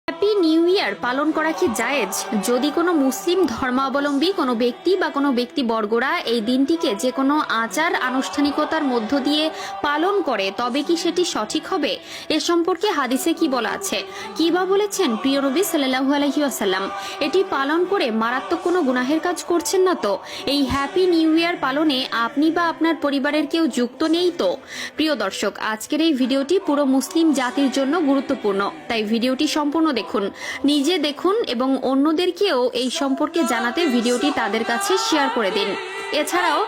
Happy new year পালন করা কি জায়েজ? যদি কোনো মুসলিম ধর্মাবলম্বী কোনো ব্যক্তি বা কোনো ব্যক্তিবর্গরা এই দিনটিকে যে কোনো আচার আনুষ্ঠানিকতার মধ্য দিয়ে পালন করে তবে কি সেটি সঠিক হবে? এ সম্পর্কে হাদিসে কি বলা আছে, কি বা বলেছেন প্রিয় নবী সাল্লাল্লাহু আলাইহি ওয়াসাল্লাম? এটি পালন করে মারাত্মক কোনো গুনাহের কাজ করছেন না তো? এই হ্যাপি নিউ ইয়ার পালনে আপনি বা আপনার পরিবারের কেউ যুক্ত নেই তো? প্রিয় দর্শক, আজকের এই ভিডিওটি পুরো মুসলিম জাতির জন্য গুরুত্বপূর্ণ, তাই ভিডিওটি সম্পূর্ণ দেখুন, নিজে দেখুন এবং অন্যদেরকেও এই সম্পর্কে জানাতে ভিডিওটি তাদের কাছে শেয়ার করে দিন। এছাড়াও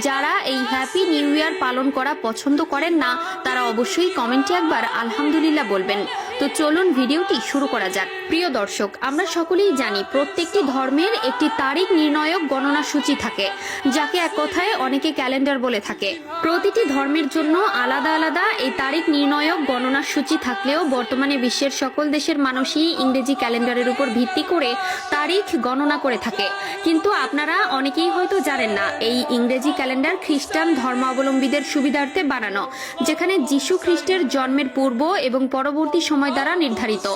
যারা এই হ্যাপি নিউ ইয়ার পালন করা পছন্দ করেন না তারা অবশ্যই কমেন্টে একবার আলহামদুলিল্লাহ বলবেন। তো চলুন ভিডিওটি শুরু করা যাক। প্রিয় দর্শক, আমরা সকলেই জানি প্রত্যেকটি ধর্মের একটি তারিখ নির্ণায়ক গণনা সূচি থাকে, যাকে এক কথায় অনেকে ক্যালেন্ডার বলে থাকে। প্রতিটি ধর্মের জন্য আলাদা আলাদা এই তারিখ নির্ণায়ক গণনা সূচি থাকলেও বর্তমানে বিশ্বের সকল দেশের মানুষই ইংরেজি ক্যালেন্ডারের উপর ভিত্তি করে তারিখ গণনা করে থাকে। কিন্তু আপনারা অনেকেই হয়তো জানেন না, এই ইংরেজি ক্যালেন্ডার খ্রিস্টান ধর্মাবলম্বীদের সুবিধার্থে বানানো, যেখানে যীশু খ্রিস্টের জন্মের পূর্ব এবং পরবর্তী সময় দ্বারা নির্ধারিত।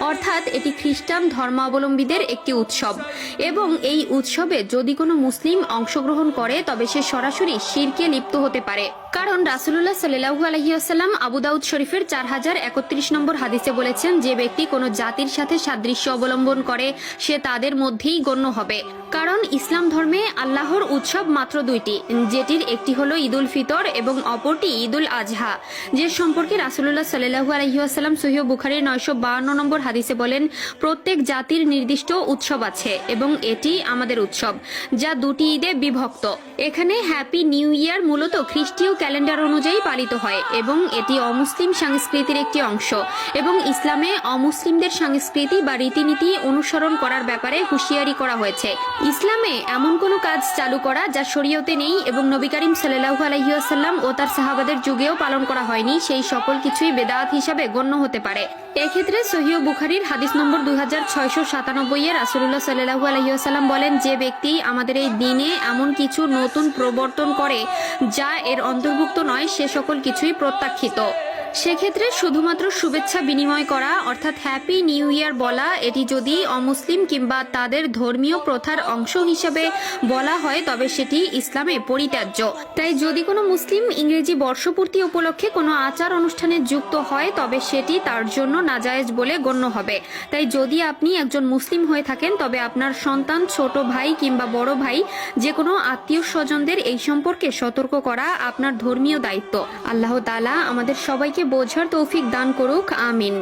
অর্থাৎ এটি খ্রিস্টান ধর্মাবলম্বীদের একটি উৎসব, এবং এই উৎসবে যদি কোনো মুসলিম অংশগ্রহণ করে তবে সে সরাসরি শিরকে লিপ্ত হতে পারে। কারণ রাসূলুল্লাহ সাল্লাল্লাহু আলাইহি ওয়াসাল্লাম আবু দাউদ শরীফের 4031 নম্বর হাদিসে বলেছেন, যে ব্যক্তি কোনো জাতির সাথে সাদৃশ্য অবলম্বন করে সে তাদের মধ্যেই গণ্য হবে। কারণ ইসলাম ধর্মে আল্লাহর উৎসব মাত্র দুইটি, যেটির একটি হলো ঈদুল ফিতর এবং অপরটি ঈদুল আজহা, যে সম্পর্কে রাসূলুল্লাহ সাল্লাল্লাহু আলাইহি ওয়াসাল্লাম সহিহ বুখারীর 952 নম্বর হাদিসে বলেন, প্রত্যেক জাতির নির্দিষ্ট উৎসব আছে এবং এটি আমাদের উৎসব, যা দুটি ঈদে বিভক্ত। এখানে হ্যাপি নিউ ইয়ার মূলত খ্রিস্টীয় ক্যালেন্ডার অনুযায়ী পালিত হয় এবং এটি অমুসলিম সংস্কৃতির একটি অংশ, এবং ইসলামে অমুসলিমদের সংস্কৃতি বা রীতিনীতি অনুসরণ করার ব্যাপারে হুঁশিয়ারি করা হয়েছে। ইসলামে এমন কোনো কাজ চালু করা যা শরীয়তে নেই এবং নবী করিম সাল্লাল্লাহু আলাইহি ওয়াসাল্লাম ও তার সাহাবাদের যুগেও পালন করা হয়নি, সেই সকল কিছুই বেদাত হিসাবে গণ্য হতে পারে। এক্ষেত্রে সহিহ বুখারীর হাদিস নম্বর 2697 এ রাসূলুল্লাহ সাল্লাল্লাহু আলাইহি ওয়াসাল্লাম বলেন, যে ব্যক্তি আমাদের এই দিনে এমন কিছু নতুন প্রবর্তন করে যা এর অন্তর্ভুক্ত নয়, সে সকল কিছুই প্রত্যাখ্যিত। সেক্ষেত্রে শুধুমাত্র শুভেচ্ছা বিনিময় করা অর্থাৎ হ্যাপি নিউ ইয়ার বলা, এটি যদি অমুসলিম কিংবা তাদের ধর্মীয় প্রথার অংশ হিসেবে বলা হয় তবে সেটি ইসলামে পরিত্যাজ্য। তাই যদি কোনো মুসলিম ইংরেজি বর্ষপূর্তি উপলক্ষে কোনো আচার অনুষ্ঠানে যুক্ত হয় তবে সেটি তার জন্য নাজায়েজ বলে গণ্য হবে। তাই যদি আপনি একজন মুসলিম হয়ে থাকেন তবে আপনার সন্তান, ছোট ভাই কিংবা বড় ভাই, যে কোনো আত্মীয় স্বজনদের এই সম্পর্কে সতর্ক করা আপনার ধর্মীয় দায়িত্ব। আল্লাহ তাআলা আমাদের সবাইকে বোঝার তৌফিক দান করুক, আমিন।